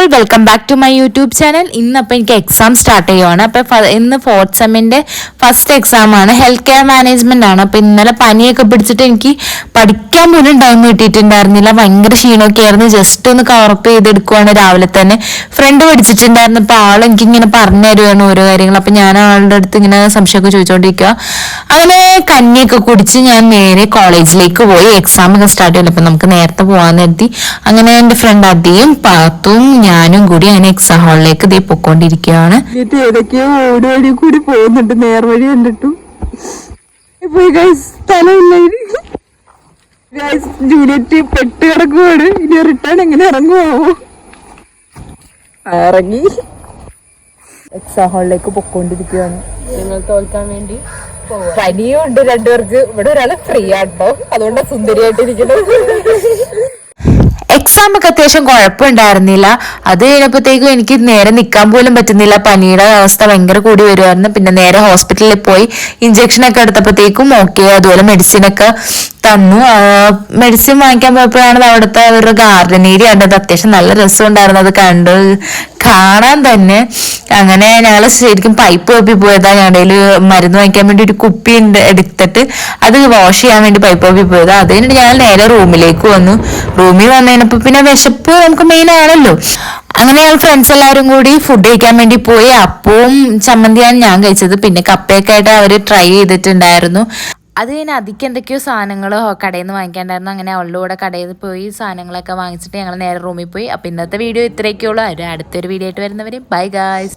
All welcome back to my YouTube channel. ഇന്നപ്പോൾ എനിക്ക് exam start ചെയ്യുവാണ്. അപ്പോൾ ഇന്ന് 4th സെമ്മിൻ്റെ ഫസ്റ്റ് എക്സാം ആണ്, ഹെൽത്ത് കെയർ മാനേജ്മെന്റ് ആണ്. അപ്പോൾ ഇന്നലെ പനിയൊക്കെ പിടിച്ചിട്ട് എനിക്ക് പഠിക്കാൻ പോലും ടൈം കിട്ടിയിട്ടുണ്ടായിരുന്നില്ല. ഭയങ്കര ക്ഷീണമൊക്കെ ആയിരുന്നു. ജസ്റ്റ് ഒന്ന് കവറപ്പ് ചെയ്തെടുക്കുവാണ് രാവിലെ തന്നെ. ഫ്രണ്ട് പഠിച്ചിട്ടുണ്ടായിരുന്നു. അപ്പോൾ ആൾ എനിക്കിങ്ങനെ പറഞ്ഞു തരുവാണ് ഓരോ കാര്യങ്ങൾ. അപ്പോൾ ഞാൻ ആളുടെ അടുത്ത് ഇങ്ങനെ സംശയമൊക്കെ ചോദിച്ചുകൊണ്ടിരിക്കുക. അങ്ങനെ കഞ്ഞിയൊക്കെ കുടിച്ച് ഞാൻ നേരെ കോളേജിലേക്ക് പോയി. എക്സാം ഒക്കെ സ്റ്റാർട്ട് ചെയ്യില്ല, അപ്പം നമുക്ക് നേരത്തെ പോകാമെന്ന് കരുതി. അങ്ങനെ എൻ്റെ ഫ്രണ്ട് അധികം പാത്തും ഞാനും കൂടി അങ്ങനെ എക്സാം ഹാളിലേക്ക് ഇതേ പൊക്കോണ്ടിരിക്കുകയാണ്. ഏതൊക്കെയോ ഓടുവഴി കൂടി പോകുന്നുണ്ട്, നേർവഴി കണ്ടിട്ടും ജൂലിയറ്റ് പെട്ട് കിടക്കുവാണ്. ഇനി റിട്ടേൺ എങ്ങനെ ഇറങ്ങുമോ? ഇറങ്ങി എക്സാം ഹാളിലേക്ക് പൊക്കോണ്ടിരിക്കുകയാണ്. നിങ്ങൾ തോൽക്കാൻ വേണ്ടി പനിയും ഉണ്ട് രണ്ടുപേർക്ക്. ഇവിടെ ഒരാള് ഫ്രീ ആട്ടോ, അതുകൊണ്ട് സുന്ദരിയായിട്ടിരിക്കുന്നത്. എക്സാം ഒക്കെ അത്യാവശ്യം കുഴപ്പമുണ്ടായിരുന്നില്ല. അത് കഴിഞ്ഞപ്പോഴത്തേക്കും എനിക്ക് നേരെ നിൽക്കാൻ പോലും പറ്റുന്നില്ല. പനിയുടെ അവസ്ഥ ഭയങ്കര കൂടി വരുമായിരുന്നു. പിന്നെ നേരെ ഹോസ്പിറ്റലിൽ പോയി ഇഞ്ചക്ഷനൊക്കെ എടുത്തപ്പോഴത്തേക്കും ഓക്കെ. അതുപോലെ മെഡിസിനൊക്കെ തന്നു. മെഡിസിൻ വാങ്ങിക്കാൻ പോയപ്പോഴാണ് അവിടുത്തെ ഒരു ഗാർഡൻ ഏരിയ കണ്ടത്. അത്യാവശ്യം നല്ല രസമുണ്ടായിരുന്നു അത് കാണാൻ തന്നെ. അങ്ങനെ ഞങ്ങൾ ശരിക്കും പൈപ്പ് വെപ്പി പോയതാ. ഞങ്ങളുടെ മരുന്ന് വാങ്ങിക്കാൻ വേണ്ടി ഒരു കുപ്പി എടുത്തിട്ട് അത് വാഷ് ചെയ്യാൻ വേണ്ടി പൈപ്പ് വെപ്പി പോയതാ. അത് കഴിഞ്ഞിട്ട് ഞങ്ങൾ നേരെ റൂമിലേക്ക് വന്നു. റൂമിൽ വന്നതിനപ്പോ പിന്നെ വിശപ്പ് നമുക്ക് മെയിൻ ആണല്ലോ. അങ്ങനെ ഞങ്ങൾ ഫ്രണ്ട്സ് എല്ലാവരും കൂടി ഫുഡ് കഴിക്കാൻ വേണ്ടി പോയി. അപ്പവും ചമ്മന്തിയാണ് ഞാൻ കഴിച്ചത്. പിന്നെ കപ്പയൊക്കെ ആയിട്ട് അവർ ട്രൈ ചെയ്തിട്ടുണ്ടായിരുന്നു. അത് കഴിഞ്ഞ് അതിക്ക് എന്തൊക്കെയോ സാധനങ്ങൾ കടയിൽ നിന്ന് വാങ്ങിക്കാണ്ടായിരുന്നു. അങ്ങനെ അവളുടെ കൂടെ കടയിൽ പോയി സാധനങ്ങളൊക്കെ വാങ്ങിച്ചിട്ട് ഞങ്ങൾ നേരെ റൂമിൽ പോയി. അപ്പോൾ ഇന്നത്തെ വീഡിയോ ഇത്രയൊക്കെയുള്ളൂ. അടുത്തൊരു വീഡിയോ ആയിട്ട് വരുന്നവരെ ബൈ ഗായ്സ്.